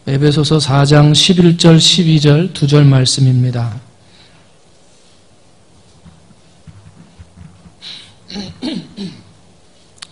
에베소서 4장 11절 12절 두 절 말씀입니다.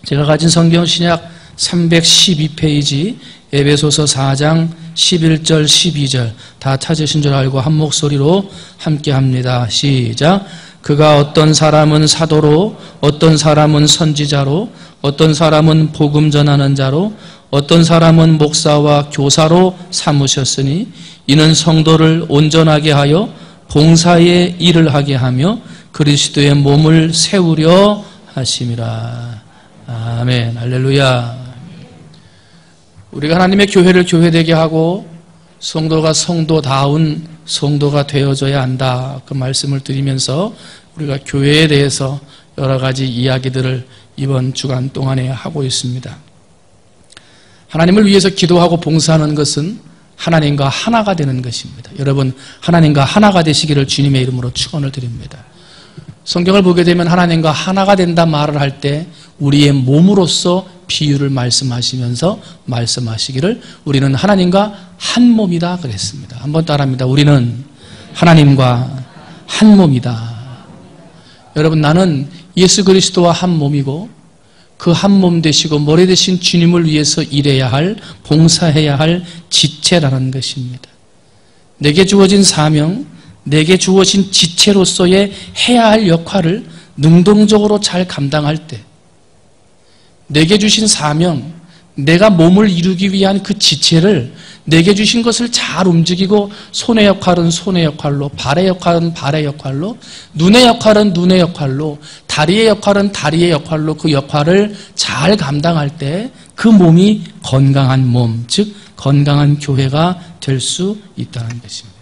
제가 가진 성경 신약 312페이지 에베소서 4장 11절 12절 다 찾으신 줄 알고 한 목소리로 함께 합니다. 시작. 그가 어떤 사람은 사도로, 어떤 사람은 선지자로, 어떤 사람은 복음 전하는 자로, 어떤 사람은 목사와 교사로 삼으셨으니 이는 성도를 온전하게 하여 봉사의 일을 하게 하며 그리스도의 몸을 세우려 하심이라. 아멘. 할렐루야. 우리가 하나님의 교회를 교회되게 하고 성도가 성도다운 성도가 되어져야 한다. 그 말씀을 드리면서 우리가 교회에 대해서 여러 가지 이야기들을 이번 주간 동안에 하고 있습니다. 하나님을 위해서 기도하고 봉사하는 것은 하나님과 하나가 되는 것입니다. 여러분, 하나님과 하나가 되시기를 주님의 이름으로 축원을 드립니다. 성경을 보게 되면 하나님과 하나가 된다 말을 할 때 우리의 몸으로서 비유를 말씀하시면서 말씀하시기를 우리는 하나님과 한 몸이다 그랬습니다. 한번 따라합니다. 우리는 하나님과 한 몸이다. 여러분, 나는 예수 그리스도와 한 몸이고 그 한 몸 되시고 머리 되신 주님을 위해서 일해야 할, 봉사해야 할 지체라는 것입니다. 내게 주어진 사명, 내게 주어진 지체로서의 해야 할 역할을 능동적으로 잘 감당할 때, 내게 주신 사명, 내가 몸을 이루기 위한 그 지체를 내게 주신 것을 잘 움직이고 손의 역할은 손의 역할로, 발의 역할은 발의 역할로, 눈의 역할은 눈의 역할로, 다리의 역할은 다리의 역할로 그 역할을 잘 감당할 때 그 몸이 건강한 몸, 즉 건강한 교회가 될 수 있다는 것입니다.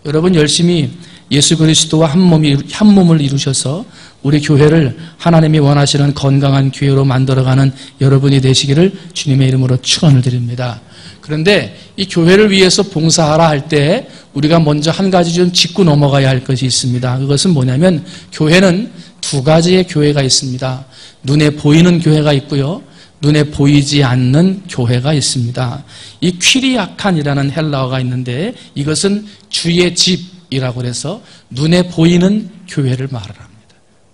여러분, 열심히 예수 그리스도와 한 몸을 이루셔서 우리 교회를 하나님이 원하시는 건강한 교회로 만들어가는 여러분이 되시기를 주님의 이름으로 축원을 드립니다. 그런데 이 교회를 위해서 봉사하라 할 때 우리가 먼저 한 가지 좀 짚고 넘어가야 할 것이 있습니다. 그것은 뭐냐면 교회는 두 가지의 교회가 있습니다. 눈에 보이는 교회가 있고요, 눈에 보이지 않는 교회가 있습니다. 이 퀴리아칸이라는 헬라어가 있는데 이것은 주의 집이라고 해서 눈에 보이는 교회를 말합니다.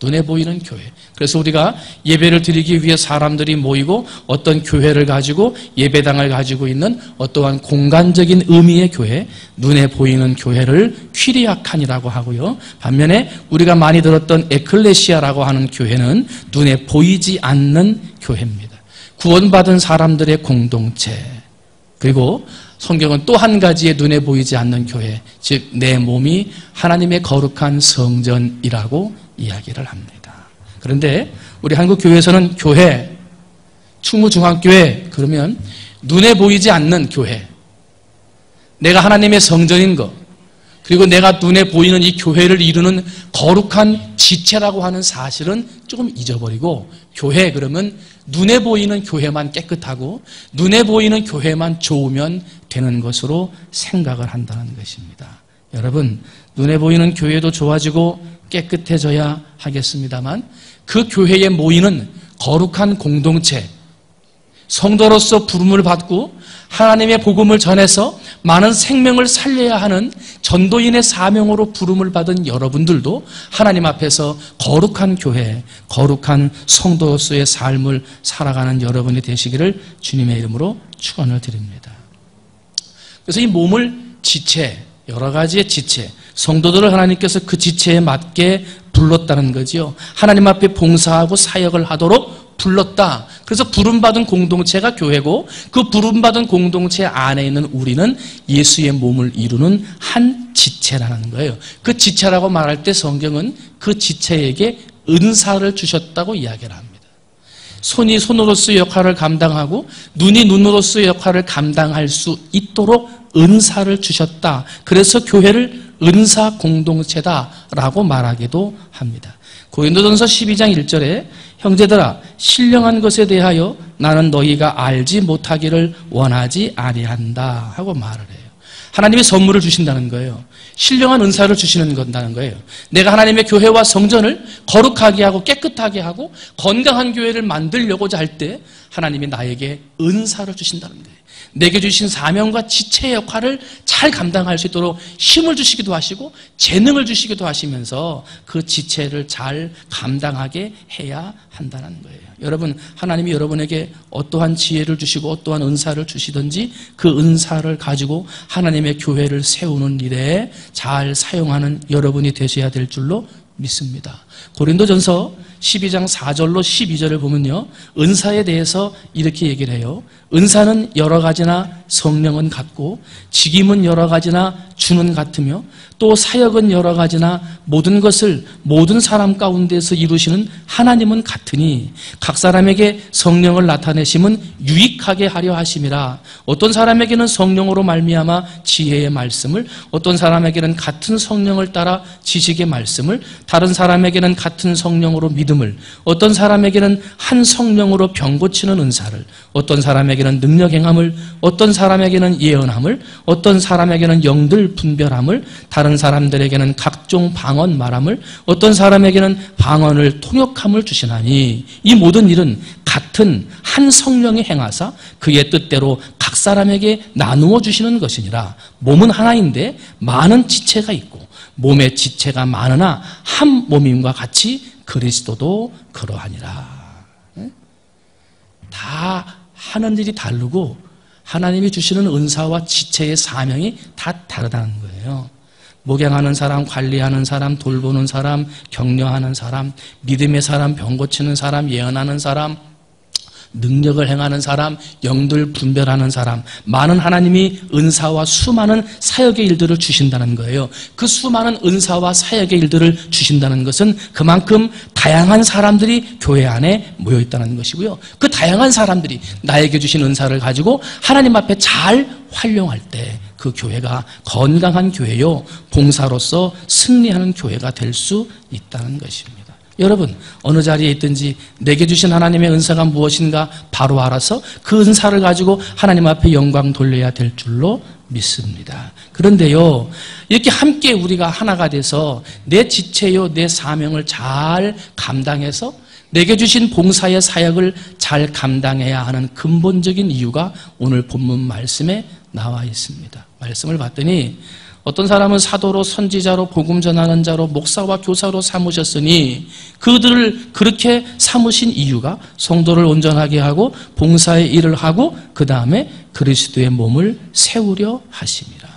눈에 보이는 교회. 그래서 우리가 예배를 드리기 위해 사람들이 모이고 어떤 교회를 가지고 예배당을 가지고 있는 어떠한 공간적인 의미의 교회, 눈에 보이는 교회를 퀴리아칸이라고 하고요. 반면에 우리가 많이 들었던 에클레시아라고 하는 교회는 눈에 보이지 않는 교회입니다. 구원받은 사람들의 공동체. 그리고 성경은 또 한 가지의 눈에 보이지 않는 교회, 즉 내 몸이 하나님의 거룩한 성전이라고 이야기를 합니다. 그런데 우리 한국 교회에서는 교회, 충무중앙교회 그러면 눈에 보이지 않는 교회, 내가 하나님의 성전인 것, 그리고 내가 눈에 보이는 이 교회를 이루는 거룩한 지체라고 하는 사실은 조금 잊어버리고, 교회 그러면 눈에 보이는 교회만 깨끗하고 눈에 보이는 교회만 좋으면 되는 것으로 생각을 한다는 것입니다. 여러분, 눈에 보이는 교회도 좋아지고 깨끗해져야 하겠습니다만 그 교회에 모이는 거룩한 공동체, 성도로서 부름을 받고 하나님의 복음을 전해서 많은 생명을 살려야 하는 전도인의 사명으로 부름을 받은 여러분들도 하나님 앞에서 거룩한 교회, 거룩한 성도로서의 삶을 살아가는 여러분이 되시기를 주님의 이름으로 축원을 드립니다. 그래서 이 몸을 지체, 여러 가지의 지체, 성도들을 하나님께서 그 지체에 맞게 불렀다는 거지요. 하나님 앞에 봉사하고 사역을 하도록 불렀다. 그래서 부름받은 공동체가 교회고 그 부름받은 공동체 안에 있는 우리는 예수의 몸을 이루는 한 지체라는 거예요. 그 지체라고 말할 때 성경은 그 지체에게 은사를 주셨다고 이야기를 합니다. 손이 손으로서의 역할을 감당하고 눈이 눈으로서의 역할을 감당할 수 있도록 은사를 주셨다. 그래서 교회를 은사 공동체다라고 말하기도 합니다. 고린도전서 12장 1절에 형제들아, 신령한 것에 대하여 나는 너희가 알지 못하기를 원하지 아니한다 하고 말을 해요. 하나님이 선물을 주신다는 거예요. 신령한 은사를 주시는 건다는 거예요. 내가 하나님의 교회와 성전을 거룩하게 하고 깨끗하게 하고 건강한 교회를 만들려고자 할 때 하나님이 나에게 은사를 주신다는 거예요. 내게 주신 사명과 지체의 역할을 잘 감당할 수 있도록 힘을 주시기도 하시고 재능을 주시기도 하시면서 그 지체를 잘 감당하게 해야 한다는 거예요. 여러분, 하나님이 여러분에게 어떠한 지혜를 주시고 어떠한 은사를 주시든지 그 은사를 가지고 하나님의 교회를 세우는 일에 잘 사용하는 여러분이 되셔야 될 줄로 믿습니다. 고린도전서 12장 4절로 12절을 보면요, 은사에 대해서 이렇게 얘기를 해요. 은사는 여러 가지나 성령은 같고 직임은 여러 가지나 주는 같으며 또 사역은 여러 가지나 모든 것을 모든 사람 가운데서 이루시는 하나님은 같으니 각 사람에게 성령을 나타내심은 유익하게 하려 하심이라. 어떤 사람에게는 성령으로 말미암아 지혜의 말씀을, 어떤 사람에게는 같은 성령을 따라 지식의 말씀을, 다른 사람에게는 같은 성령으로 믿음을, 어떤 사람에게는 한 성령으로 병 고치는 은사를, 어떤 사람에게는 능력 행함을, 어떤 사람에게는 예언함을, 어떤 사람에게는 영들 분별함을, 다른 사람들에게는 각종 방언 말함을, 어떤 사람에게는 방언을 통역함을 주시나니 이 모든 일은 같은 한 성령이 행하사 그의 뜻대로 각 사람에게 나누어 주시는 것이니라. 몸은 하나인데 많은 지체가 있고 몸의 지체가 많으나 한 몸임과 같이 그리스도도 그러하니라. 다 하는 일이 다르고 하나님이 주시는 은사와 지체의 사명이 다 다르다는 거예요. 목양하는 사람, 관리하는 사람, 돌보는 사람, 격려하는 사람, 믿음의 사람, 병 고치는 사람, 예언하는 사람, 능력을 행하는 사람, 영들 분별하는 사람, 많은 하나님이 은사와 수많은 사역의 일들을 주신다는 거예요. 그 수많은 은사와 사역의 일들을 주신다는 것은 그만큼 다양한 사람들이 교회 안에 모여 있다는 것이고요. 그 다양한 사람들이 나에게 주신 은사를 가지고 하나님 앞에 잘 활용할 때 그 교회가 건강한 교회요, 봉사로서 승리하는 교회가 될 수 있다는 것입니다. 여러분, 어느 자리에 있든지 내게 주신 하나님의 은사가 무엇인가 바로 알아서 그 은사를 가지고 하나님 앞에 영광 돌려야 될 줄로 믿습니다. 그런데요, 이렇게 함께 우리가 하나가 돼서 내 지체요, 내 사명을 잘 감당해서 내게 주신 봉사의 사역을 잘 감당해야 하는 근본적인 이유가 오늘 본문 말씀에 나와 있습니다. 말씀을 봤더니 어떤 사람은 사도로, 선지자로, 복음 전하는 자로, 목사와 교사로 삼으셨으니 그들을 그렇게 삼으신 이유가 성도를 온전하게 하고 봉사의 일을 하고 그 다음에 그리스도의 몸을 세우려 하심이라.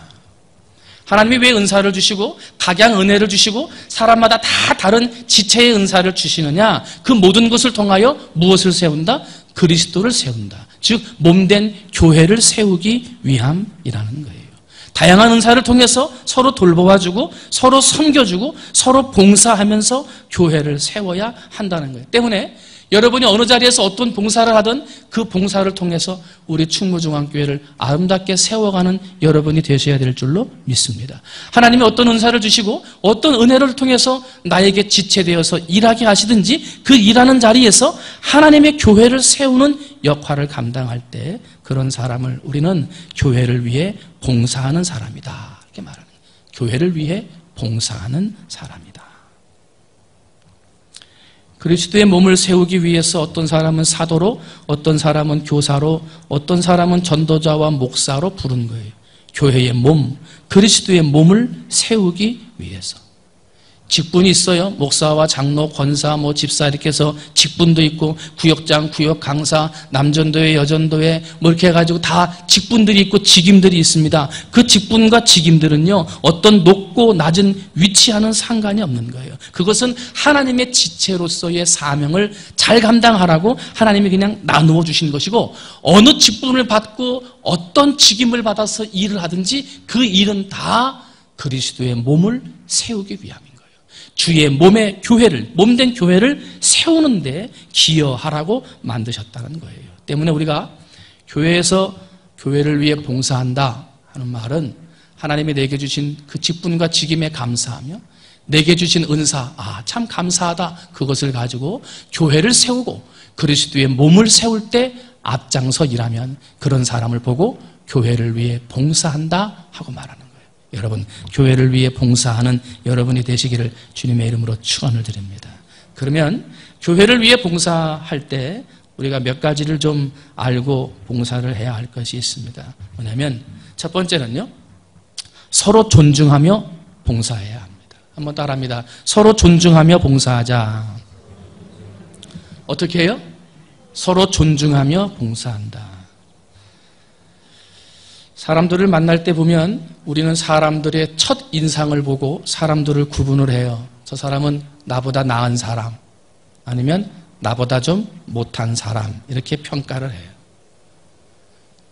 하나님이 왜 은사를 주시고 각양 은혜를 주시고 사람마다 다 다른 지체의 은사를 주시느냐? 그 모든 것을 통하여 무엇을 세운다? 그리스도를 세운다. 즉 몸된 교회를 세우기 위함이라는 거예요. 다양한 은사를 통해서 서로 돌보아주고 서로 섬겨주고 서로 봉사하면서 교회를 세워야 한다는 거예요. 때문에 여러분이 어느 자리에서 어떤 봉사를 하든 그 봉사를 통해서 우리 충무중앙교회를 아름답게 세워가는 여러분이 되셔야 될 줄로 믿습니다. 하나님이 어떤 은사를 주시고 어떤 은혜를 통해서 나에게 지체되어서 일하게 하시든지 그 일하는 자리에서 하나님의 교회를 세우는 역할을 감당할 때 그런 사람을 우리는 교회를 위해 봉사하는 사람이다, 이렇게 말합니다. 교회를 위해 봉사하는 사람이다. 그리스도의 몸을 세우기 위해서 어떤 사람은 사도로, 어떤 사람은 교사로, 어떤 사람은 전도자와 목사로 부른 거예요. 교회의 몸, 그리스도의 몸을 세우기 위해서. 직분이 있어요. 목사와 장로, 권사, 집사 이렇게 해서 직분도 있고 구역장, 구역 강사, 남전도회, 여전도회 이렇게 해가지고 다 직분들이 있고 직임들이 있습니다. 그 직분과 직임들은요, 어떤 높고 낮은 위치하는 상관이 없는 거예요. 그것은 하나님의 지체로서의 사명을 잘 감당하라고 하나님이 그냥 나누어 주신 것이고, 어느 직분을 받고 어떤 직임을 받아서 일을 하든지 그 일은 다 그리스도의 몸을 세우기 위함입니다. 주의 몸의 교회를, 몸된 교회를 세우는데 기여하라고 만드셨다는 거예요. 때문에 우리가 교회에서 교회를 위해 봉사한다 하는 말은 하나님이 내게 주신 그 직분과 직임에 감사하며 내게 주신 은사, 참 감사하다, 그것을 가지고 교회를 세우고 그리스도의 몸을 세울 때 앞장서 일하면 그런 사람을 보고 교회를 위해 봉사한다 하고 말하는 거예요. 여러분, 교회를 위해 봉사하는 여러분이 되시기를 주님의 이름으로 축원을 드립니다. 그러면 교회를 위해 봉사할 때 우리가 몇 가지를 좀 알고 봉사를 해야 할 것이 있습니다. 뭐냐면 첫 번째는요, 서로 존중하며 봉사해야 합니다. 한번 따라합니다. 서로 존중하며 봉사하자. 어떻게 해요? 서로 존중하며 봉사한다. 사람들을 만날 때 보면 우리는 사람들의 첫 인상을 보고 사람들을 구분을 해요. 저 사람은 나보다 나은 사람, 아니면 나보다 좀 못한 사람, 이렇게 평가를 해요.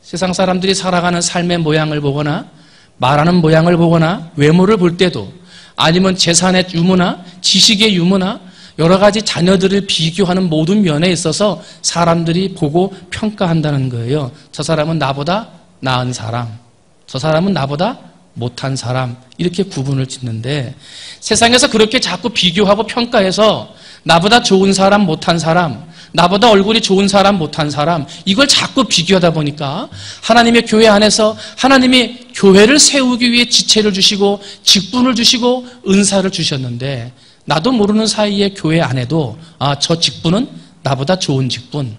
세상 사람들이 살아가는 삶의 모양을 보거나 말하는 모양을 보거나 외모를 볼 때도, 아니면 재산의 유무나 지식의 유무나 여러 가지 자녀들을 비교하는 모든 면에 있어서 사람들이 보고 평가한다는 거예요. 저 사람은 나보다 나은 사람, 저 사람은 나보다 못한 사람, 이렇게 구분을 짓는데, 세상에서 그렇게 자꾸 비교하고 평가해서 나보다 좋은 사람, 못한 사람, 나보다 얼굴이 좋은 사람, 못한 사람, 이걸 자꾸 비교하다 보니까 하나님의 교회 안에서 하나님이 교회를 세우기 위해 지체를 주시고 직분을 주시고 은사를 주셨는데, 나도 모르는 사이에 교회 안에도 저 직분은 나보다 좋은 직분,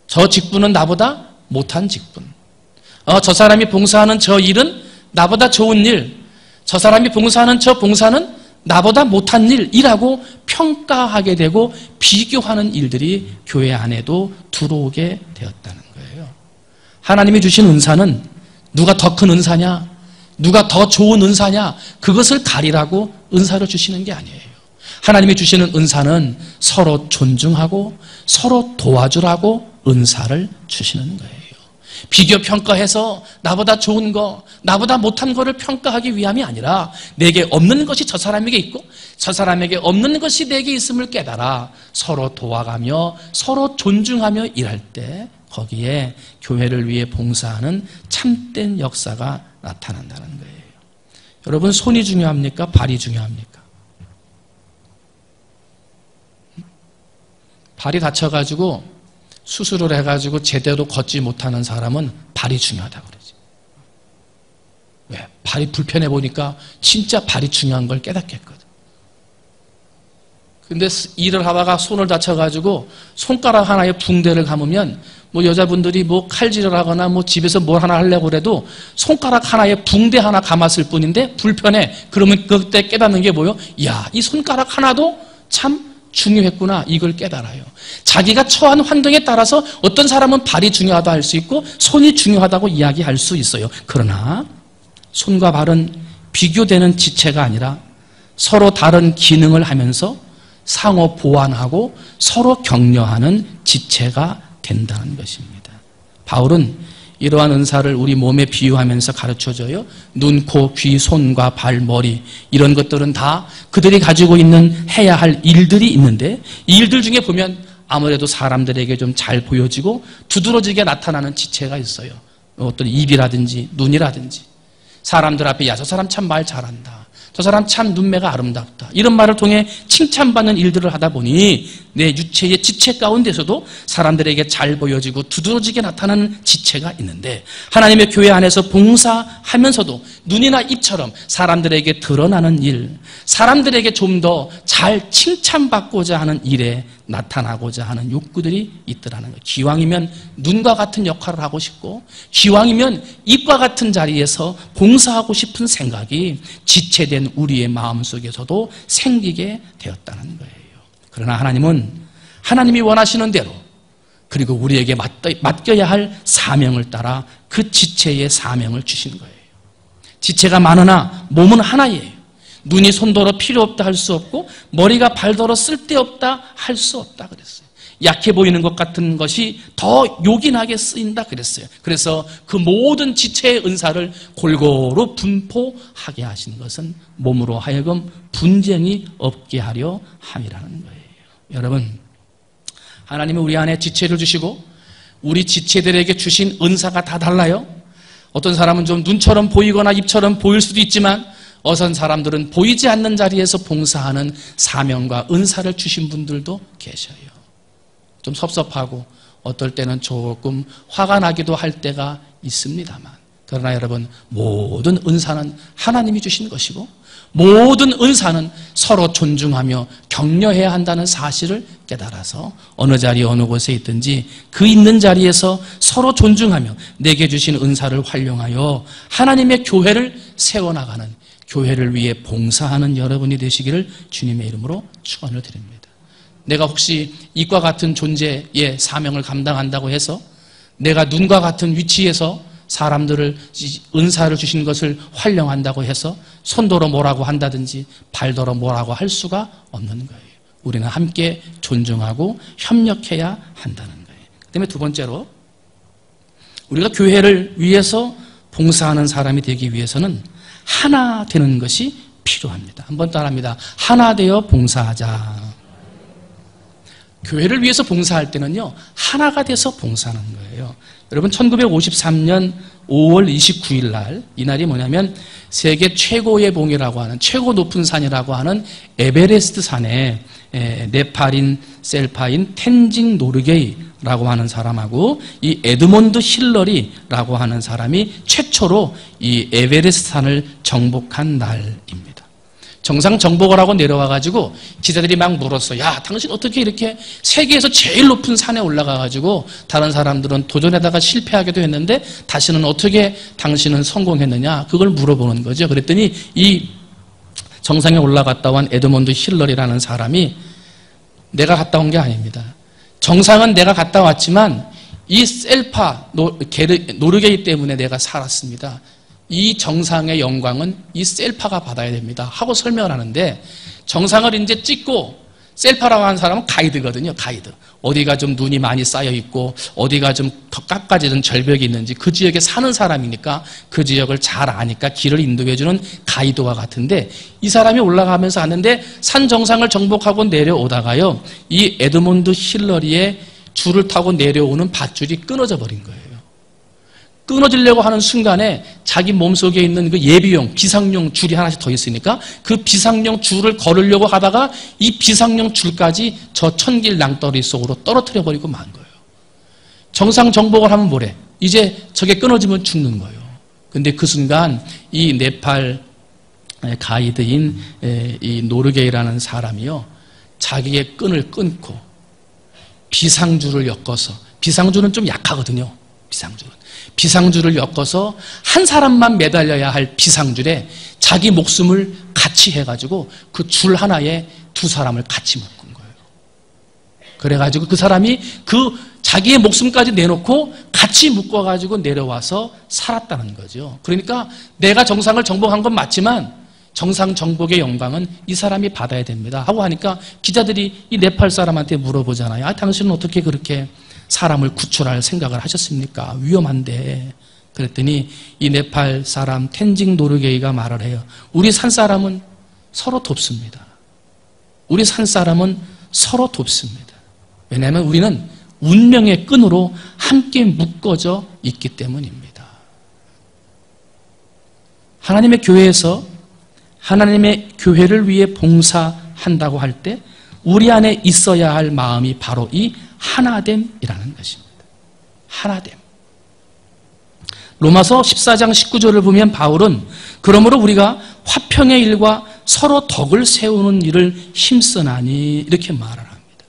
저 직분은 나보다 못한 직분, 저 사람이 봉사하는 저 일은 나보다 좋은 일, 저 사람이 봉사하는 저 봉사는 나보다 못한 일이라고 평가하게 되고 비교하는 일들이 교회 안에도 들어오게 되었다는 거예요. 하나님이 주신 은사는 누가 더 큰 은사냐, 누가 더 좋은 은사냐, 그것을 가리라고 은사를 주시는 게 아니에요. 하나님이 주시는 은사는 서로 존중하고 서로 도와주라고 은사를 주시는 거예요. 비교 평가해서 나보다 좋은 거, 나보다 못한 거를 평가하기 위함이 아니라 내게 없는 것이 저 사람에게 있고 저 사람에게 없는 것이 내게 있음을 깨달아 서로 도와가며 서로 존중하며 일할 때 거기에 교회를 위해 봉사하는 참된 역사가 나타난다는 거예요. 여러분, 손이 중요합니까? 발이 중요합니까? 발이 다쳐가지고 수술을 해가지고 제대로 걷지 못하는 사람은 발이 중요하다고 그러지. 왜? 발이 불편해 보니까 진짜 발이 중요한 걸 깨닫겠거든. 근데 일을 하다가 손을 다쳐가지고 손가락 하나에 붕대를 감으면 뭐 여자분들이 뭐 칼질을 하거나 뭐 집에서 뭘 하나 하려고 그래도 손가락 하나에 붕대 하나 감았을 뿐인데 불편해. 그러면 그때 깨닫는 게 뭐예요? 이야, 이 손가락 하나도 참 중요했구나, 이걸 깨달아요. 자기가 처한 환경에 따라서 어떤 사람은 발이 중요하다 할 수 있고 손이 중요하다고 이야기할 수 있어요. 그러나 손과 발은 비교되는 지체가 아니라 서로 다른 기능을 하면서 상호 보완하고 서로 격려하는 지체가 된다는 것입니다. 바울은 이러한 은사를 우리 몸에 비유하면서 가르쳐줘요. 눈, 코, 귀, 손과 발, 머리, 이런 것들은 다 그들이 가지고 있는 해야 할 일들이 있는데, 이 일들 중에 보면 아무래도 사람들에게 좀 잘 보여지고 두드러지게 나타나는 지체가 있어요. 어떤 입이라든지 눈이라든지, 사람들 앞에 야, 저 사람 참 말 잘한다, 저 사람 참 눈매가 아름답다, 이런 말을 통해 칭찬받는 일들을 하다 보니 내 유체의 지체 가운데서도 사람들에게 잘 보여지고 두드러지게 나타나는 지체가 있는데, 하나님의 교회 안에서 봉사하면서도 눈이나 입처럼 사람들에게 드러나는 일, 사람들에게 좀 더 잘 칭찬받고자 하는 일에 나타나고자 하는 욕구들이 있더라는 거예요. 기왕이면 눈과 같은 역할을 하고 싶고, 기왕이면 입과 같은 자리에서 봉사하고 싶은 생각이 지체된 우리의 마음속에서도 생기게 되었다는 거예요. 그러나 하나님은 하나님이 원하시는 대로, 그리고 우리에게 맡겨야 할 사명을 따라 그 지체의 사명을 주신 거예요. 지체가 많으나 몸은 하나예요. 눈이 손더러 필요 없다 할 수 없고 머리가 발더러 쓸데없다 할 수 없다 그랬어요. 약해 보이는 것 같은 것이 더 요긴하게 쓰인다 그랬어요. 그래서 그 모든 지체의 은사를 골고루 분포하게 하신 것은 몸으로 하여금 분쟁이 없게 하려 함이라는 거예요. 여러분, 하나님은 우리 안에 지체를 주시고 우리 지체들에게 주신 은사가 다 달라요. 어떤 사람은 좀 눈처럼 보이거나 입처럼 보일 수도 있지만 어선 사람들은 보이지 않는 자리에서 봉사하는 사명과 은사를 주신 분들도 계셔요. 좀 섭섭하고 어떨 때는 조금 화가 나기도 할 때가 있습니다만, 그러나 여러분, 모든 은사는 하나님이 주신 것이고 모든 은사는 서로 존중하며 격려해야 한다는 사실을 깨달아서 어느 자리 어느 곳에 있든지 그 있는 자리에서 서로 존중하며 내게 주신 은사를 활용하여 하나님의 교회를 세워나가는, 교회를 위해 봉사하는 여러분이 되시기를 주님의 이름으로 축원을 드립니다. 내가 혹시 이과 같은 존재의 사명을 감당한다고 해서 내가 눈과 같은 위치에서 사람들을 은사를 주신 것을 활용한다고 해서 손더러 뭐라고 한다든지 발더러 뭐라고 할 수가 없는 거예요. 우리는 함께 존중하고 협력해야 한다는 거예요. 그다음에 두 번째로, 우리가 교회를 위해서 봉사하는 사람이 되기 위해서는 하나 되는 것이 필요합니다. 한번 따라합니다. 하나 되어 봉사하자. 교회를 위해서 봉사할 때는요, 하나가 돼서 봉사하는 거예요. 여러분, 1953년 5월 29일 날, 이날이 뭐냐면 세계 최고의 봉이라고 하는, 최고 높은 산이라고 하는 에베레스트 산에 네팔인 셀파인 텐징 노르게이라고 하는 사람하고 이 에드몬드 힐러리라고 하는 사람이 최초로 이 에베레스트 산을 정복한 날입니다. 정상 정복을 하고 내려와가지고 기자들이 막 물었어. 야, 당신 어떻게 이렇게 세계에서 제일 높은 산에 올라가가지고 다른 사람들은 도전하다가 실패하기도 했는데 다시는 어떻게 당신은 성공했느냐? 그걸 물어보는 거죠. 그랬더니 이 정상에 올라갔다 온 에드몬드 힐러리라는 사람이 내가 갔다 온 게 아닙니다. 정상은 내가 갔다 왔지만 이 셀파 노르게이 때문에 내가 살았습니다. 이 정상의 영광은 이 셀파가 받아야 됩니다 하고 설명을 하는데, 정상을 이제 찍고, 셀파라고 하는 사람은 가이드거든요. 가이드. 어디가 좀 눈이 많이 쌓여 있고 어디가 좀 더 깎아지는 절벽이 있는지 그 지역에 사는 사람이니까 그 지역을 잘 아니까 길을 인도해주는 가이드와 같은데, 이 사람이 올라가면서 하는데 산 정상을 정복하고 내려오다가요, 이 에드몬드 힐러리의 줄을 타고 내려오는 밧줄이 끊어져 버린 거예요. 끊어지려고 하는 순간에 자기 몸속에 있는 그 예비용, 비상용 줄이 하나씩 더 있으니까 그 비상용 줄을 걸으려고 하다가 이 비상용 줄까지 저 천길 낭떠러리 속으로 떨어뜨려 버리고 만 거예요. 정상 정복을 하면 뭐래? 이제 저게 끊어지면 죽는 거예요. 근데 그 순간 이 네팔 가이드인 이 노르게이라는 사람이요, 자기의 끈을 끊고 비상줄을 엮어서, 비상줄은 좀 약하거든요. 비상줄을 엮어서 한 사람만 매달려야 할 비상줄에 자기 목숨을 같이 해가지고 그 줄 하나에 두 사람을 같이 묶은 거예요. 그래가지고 그 사람이 그 자기의 목숨까지 내놓고 같이 묶어가지고 내려와서 살았다는 거죠. 그러니까 내가 정상을 정복한 건 맞지만 정상 정복의 영광은 이 사람이 받아야 됩니다 하고 하니까 기자들이 이 네팔 사람한테 물어보잖아요. 당신은 어떻게 그렇게 사람을 구출할 생각을 하셨습니까? 위험한데. 그랬더니 이 네팔 사람 텐징 노르게이가 말을 해요. 우리 산 사람은 서로 돕습니다. 우리 산 사람은 서로 돕습니다. 왜냐하면 우리는 운명의 끈으로 함께 묶어져 있기 때문입니다. 하나님의 교회에서 하나님의 교회를 위해 봉사한다고 할 때 우리 안에 있어야 할 마음이 바로 이 하나됨이라는 것입니다. 하나됨. 로마서 14장 19절을 보면 바울은 그러므로 우리가 화평의 일과 서로 덕을 세우는 일을 힘쓰나니 이렇게 말을 합니다.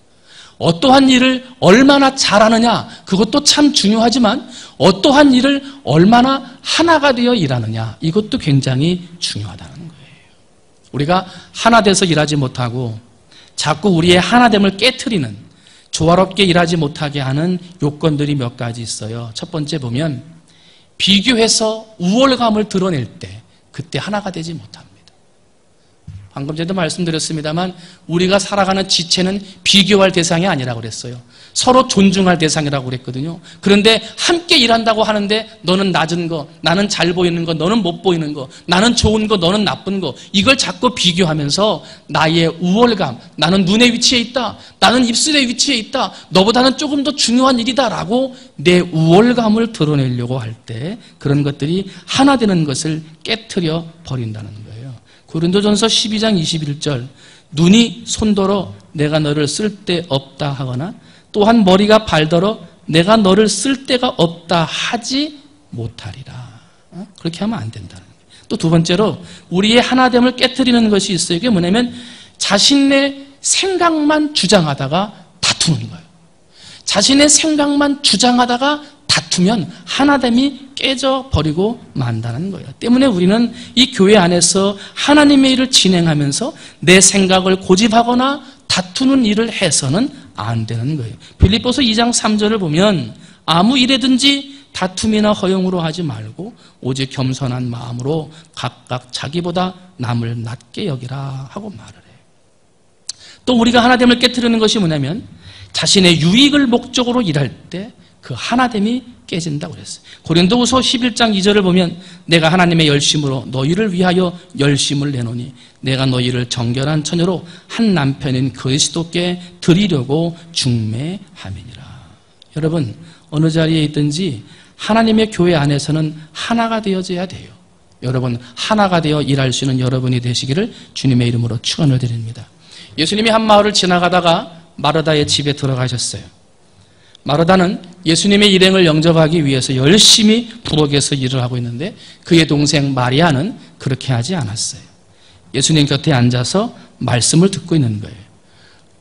어떠한 일을 얼마나 잘하느냐, 그것도 참 중요하지만 어떠한 일을 얼마나 하나가 되어 일하느냐, 이것도 굉장히 중요하다는 거예요. 우리가 하나 돼서 일하지 못하고 자꾸 우리의 하나됨을 깨트리는, 조화롭게 일하지 못하게 하는 요건들이 몇 가지 있어요. 첫 번째 보면 비교해서 우월감을 드러낼 때 그때 하나가 되지 못합니다. 방금 전에도 말씀드렸습니다만 우리가 살아가는 지체는 비교할 대상이 아니라고 그랬어요. 서로 존중할 대상이라고 그랬거든요. 그런데 함께 일한다고 하는데 너는 낮은 거, 나는 잘 보이는 거, 너는 못 보이는 거, 나는 좋은 거, 너는 나쁜 거, 이걸 자꾸 비교하면서 나의 우월감, 나는 눈의 위치에 있다, 나는 입술의 위치에 있다, 너보다는 조금 더 중요한 일이다 라고 내 우월감을 드러내려고 할 때 그런 것들이 하나 되는 것을 깨트려 버린다는 거예요. 고린도전서 12장 21절, 눈이 손더러 내가 너를 쓸데없다 하거나 또한 머리가 발더러 내가 너를 쓸데가 없다 하지 못하리라. 그렇게 하면 안 된다는 거예요. 또 두 번째로 우리의 하나됨을 깨트리는 것이 있어요. 그게 뭐냐면 자신의 생각만 주장하다가 다투는 거예요. 자신의 생각만 주장하다가 다투면 하나됨이 깨져버리고 만다는 거예요. 때문에 우리는 이 교회 안에서 하나님의 일을 진행하면서 내 생각을 고집하거나 다투는 일을 해서는 안 되는 거예요. 빌립보서 2장 3절을 보면 아무 일에든지 다툼이나 허용으로 하지 말고 오직 겸손한 마음으로 각각 자기보다 남을 낮게 여기라 하고 말을 해요. 또 우리가 하나됨을 깨트리는 것이 뭐냐면 자신의 유익을 목적으로 일할 때 그 하나됨이 깨진다고 그랬어요. 고린도후서 11장 2절을 보면 내가 하나님의 열심으로 너희를 위하여 열심을 내노니 내가 너희를 정결한 처녀로 한 남편인 그리스도께 드리려고 중매함이니라. 여러분 어느 자리에 있든지 하나님의 교회 안에서는 하나가 되어져야 돼요. 여러분 하나가 되어 일할 수 있는 여러분이 되시기를 주님의 이름으로 축원을 드립니다. 예수님이 한 마을을 지나가다가 마르다의 집에 들어가셨어요. 마르다는 예수님의 일행을 영접하기 위해서 열심히 부엌에서 일을 하고 있는데 그의 동생 마리아는 그렇게 하지 않았어요. 예수님 곁에 앉아서 말씀을 듣고 있는 거예요.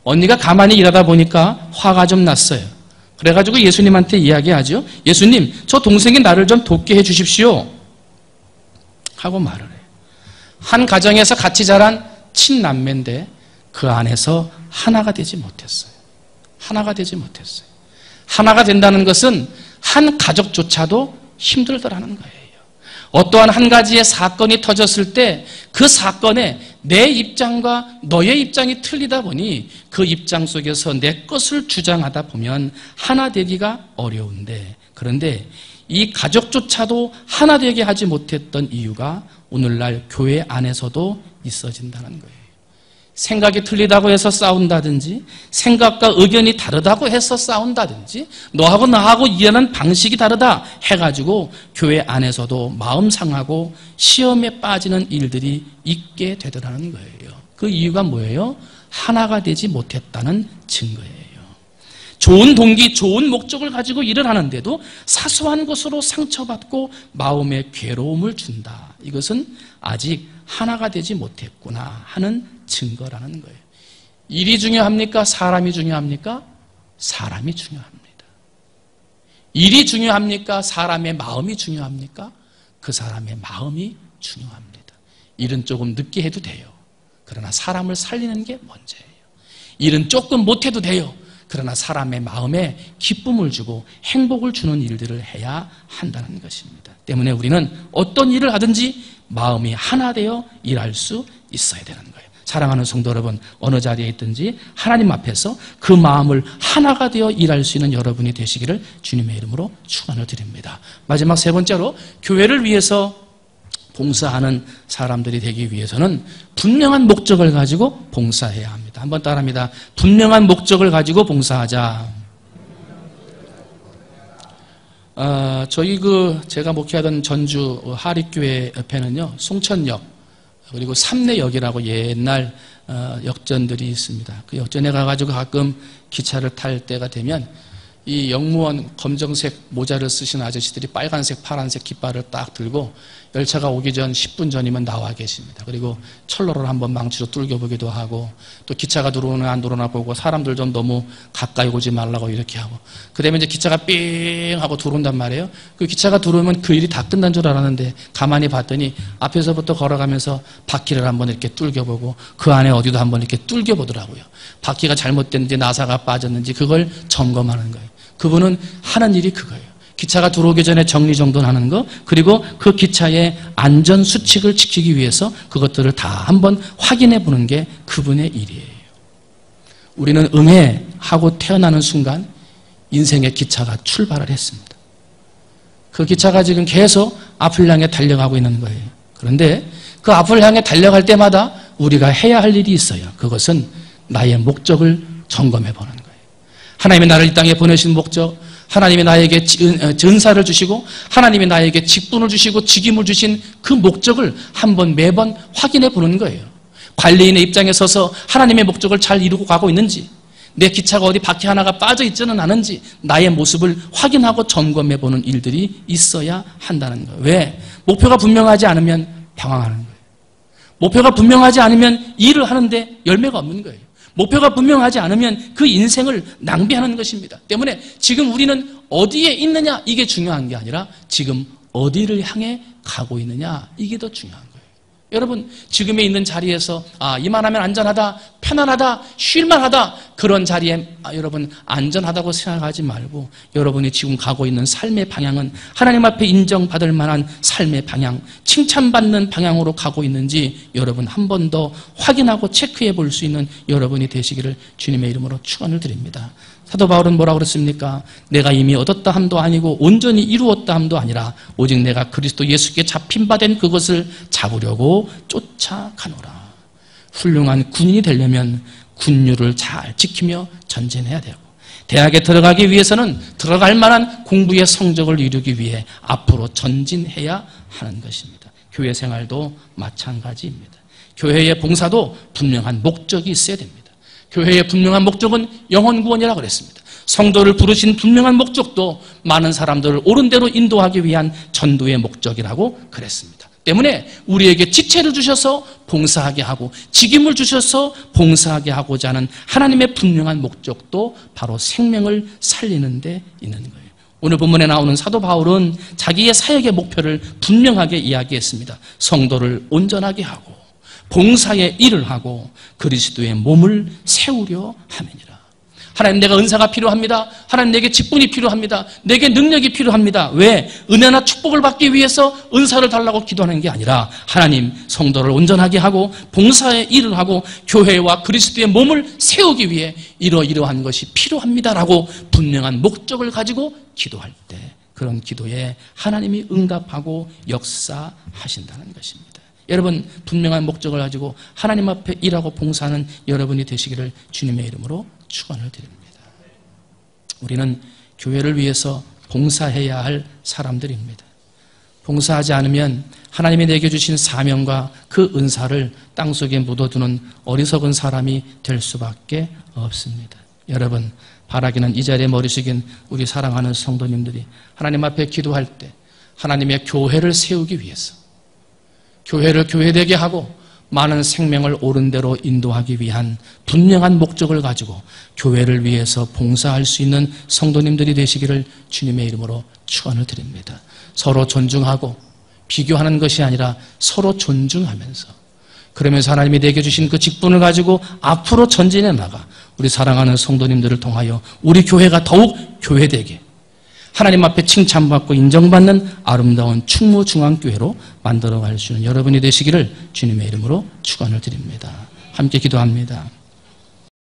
언니가 가만히 일하다 보니까 화가 좀 났어요. 그래가지고 예수님한테 이야기하죠. 예수님, 저 동생이 나를 좀 돕게 해주십시오 하고 말을 해요. 한 가정에서 같이 자란 친남매인데 그 안에서 하나가 되지 못했어요. 하나가 되지 못했어요. 하나가 된다는 것은 한 가족조차도 힘들더라는 거예요. 어떠한 한 가지의 사건이 터졌을 때 그 사건에 내 입장과 너의 입장이 틀리다 보니 그 입장 속에서 내 것을 주장하다 보면 하나 되기가 어려운데, 그런데 이 가족조차도 하나 되게 하지 못했던 이유가 오늘날 교회 안에서도 있어진다는 거예요. 생각이 틀리다고 해서 싸운다든지 생각과 의견이 다르다고 해서 싸운다든지 너하고 나하고 이해하는 방식이 다르다 해가지고 교회 안에서도 마음 상하고 시험에 빠지는 일들이 있게 되더라는 거예요. 그 이유가 뭐예요? 하나가 되지 못했다는 증거예요. 좋은 동기, 좋은 목적을 가지고 일을 하는데도 사소한 것으로 상처받고 마음에 괴로움을 준다. 이것은 아직 하나가 되지 못했구나 하는 증거라는 거예요. 일이 중요합니까? 사람이 중요합니까? 사람이 중요합니다. 일이 중요합니까? 사람의 마음이 중요합니까? 그 사람의 마음이 중요합니다. 일은 조금 늦게 해도 돼요. 그러나 사람을 살리는 게 먼저예요. 일은 조금 못해도 돼요. 그러나 사람의 마음에 기쁨을 주고 행복을 주는 일들을 해야 한다는 것입니다. 때문에 우리는 어떤 일을 하든지 마음이 하나 되어 일할 수 있어야 되는 거예요. 사랑하는 성도 여러분, 어느 자리에 있든지 하나님 앞에서 그 마음을 하나가 되어 일할 수 있는 여러분이 되시기를 주님의 이름으로 축원을 드립니다. 마지막 세 번째로 교회를 위해서 봉사하는 사람들이 되기 위해서는 분명한 목적을 가지고 봉사해야 합니다. 한번 따라합니다. 분명한 목적을 가지고 봉사하자. 제가 목회하던 전주 하립교회 옆에는요, 송천역 그리고 삼내역이라고 옛날 역전들이 있습니다. 그 역전에 가가지고 가끔 기차를 탈 때가 되면 이 역무원 검정색 모자를 쓰신 아저씨들이 빨간색, 파란색 깃발을 딱 들고 열차가 오기 전 10분 전이면 나와 계십니다. 그리고 철로를 한번 망치로 뚫겨보기도 하고 또 기차가 들어오나 안 들어오나 보고 사람들 좀 너무 가까이 오지 말라고 이렇게 하고 그다음에 이제 기차가 삥 하고 들어온단 말이에요. 그 기차가 들어오면 그 일이 다 끝난 줄 알았는데 가만히 봤더니 앞에서부터 걸어가면서 바퀴를 한번 이렇게 뚫겨보고 그 안에 어디도 한번 이렇게 뚫겨보더라고요. 바퀴가 잘못됐는지 나사가 빠졌는지 그걸 점검하는 거예요. 그분은 하는 일이 그거예요. 기차가 들어오기 전에 정리정돈하는 거, 그리고 그 기차의 안전수칙을 지키기 위해서 그것들을 다 한번 확인해 보는 게 그분의 일이에요. 우리는 하고 태어나는 순간 인생의 기차가 출발을 했습니다. 그 기차가 지금 계속 앞을 향해 달려가고 있는 거예요. 그런데 그 앞을 향해 달려갈 때마다 우리가 해야 할 일이 있어요. 그것은 나의 목적을 점검해 보는 거예요. 하나님이 나를 이 땅에 보내신 목적, 하나님이 나에게 전사를 주시고 하나님이 나에게 직분을 주시고 직임을 주신 그 목적을 한번 매번 확인해 보는 거예요. 관리인의 입장에 서서 하나님의 목적을 잘 이루고 가고 있는지, 내 기차가 어디 바퀴 하나가 빠져 있지는 않은지 나의 모습을 확인하고 점검해 보는 일들이 있어야 한다는 거예요. 왜? 목표가 분명하지 않으면 방황하는 거예요. 목표가 분명하지 않으면 일을 하는데 열매가 없는 거예요. 목표가 분명하지 않으면 그 인생을 낭비하는 것입니다. 때문에 지금 우리는 어디에 있느냐 이게 중요한 게 아니라 지금 어디를 향해 가고 있느냐 이게 더 중요한 거예요. 여러분 지금에 있는 자리에서 이만하면 안전하다, 편안하다, 쉴만하다 그런 자리에 여러분 안전하다고 생각하지 말고 여러분이 지금 가고 있는 삶의 방향은 하나님 앞에 인정받을 만한 삶의 방향, 칭찬받는 방향으로 가고 있는지 여러분 한 번 더 확인하고 체크해 볼 수 있는 여러분이 되시기를 주님의 이름으로 축원을 드립니다. 사도 바울은 뭐라고 그랬습니까? 내가 이미 얻었다 함도 아니고 온전히 이루었다 함도 아니라 오직 내가 그리스도 예수께 잡힌 바 된 그것을 잡으려고 쫓아가노라. 훌륭한 군인이 되려면 군율을 잘 지키며 전진해야 되고 대학에 들어가기 위해서는 들어갈 만한 공부의 성적을 이루기 위해 앞으로 전진해야 하는 것입니다. 교회 생활도 마찬가지입니다. 교회의 봉사도 분명한 목적이 있어야 됩니다. 교회의 분명한 목적은 영혼 구원이라고 그랬습니다. 성도를 부르신 분명한 목적도 많은 사람들을 옳은 대로 인도하기 위한 전도의 목적이라고 그랬습니다. 때문에 우리에게 지체를 주셔서 봉사하게 하고 직임을 주셔서 봉사하게 하고자 하는 하나님의 분명한 목적도 바로 생명을 살리는 데 있는 거예요. 오늘 본문에 나오는 사도 바울은 자기의 사역의 목표를 분명하게 이야기했습니다. 성도를 온전하게 하고 봉사의 일을 하고 그리스도의 몸을 세우려 함이니라. 하나님 내가 은사가 필요합니다. 하나님 내게 직분이 필요합니다. 내게 능력이 필요합니다. 왜? 은혜나 축복을 받기 위해서 은사를 달라고 기도하는 게 아니라 하나님 성도를 온전하게 하고 봉사의 일을 하고 교회와 그리스도의 몸을 세우기 위해 이러이러한 것이 필요합니다라고 분명한 목적을 가지고 기도할 때 그런 기도에 하나님이 응답하고 역사하신다는 것입니다. 여러분 분명한 목적을 가지고 하나님 앞에 일하고 봉사하는 여러분이 되시기를 주님의 이름으로 축원을 드립니다. 우리는 교회를 위해서 봉사해야 할 사람들입니다. 봉사하지 않으면 하나님이 내게 주신 사명과 그 은사를 땅속에 묻어두는 어리석은 사람이 될 수밖에 없습니다. 여러분 바라기는 이 자리에 머리 숙인 우리 사랑하는 성도님들이 하나님 앞에 기도할 때 하나님의 교회를 세우기 위해서 교회를 교회되게 하고 많은 생명을 옳은 대로 인도하기 위한 분명한 목적을 가지고 교회를 위해서 봉사할 수 있는 성도님들이 되시기를 주님의 이름으로 축원을 드립니다. 서로 존중하고 비교하는 것이 아니라 서로 존중하면서 그러면서 하나님이 내게 주신 그 직분을 가지고 앞으로 전진해 나가 우리 사랑하는 성도님들을 통하여 우리 교회가 더욱 교회되게 하나님 앞에 칭찬받고 인정받는 아름다운 충무중앙교회로 만들어갈 수 있는 여러분이 되시기를 주님의 이름으로 축원을 드립니다. 함께 기도합니다.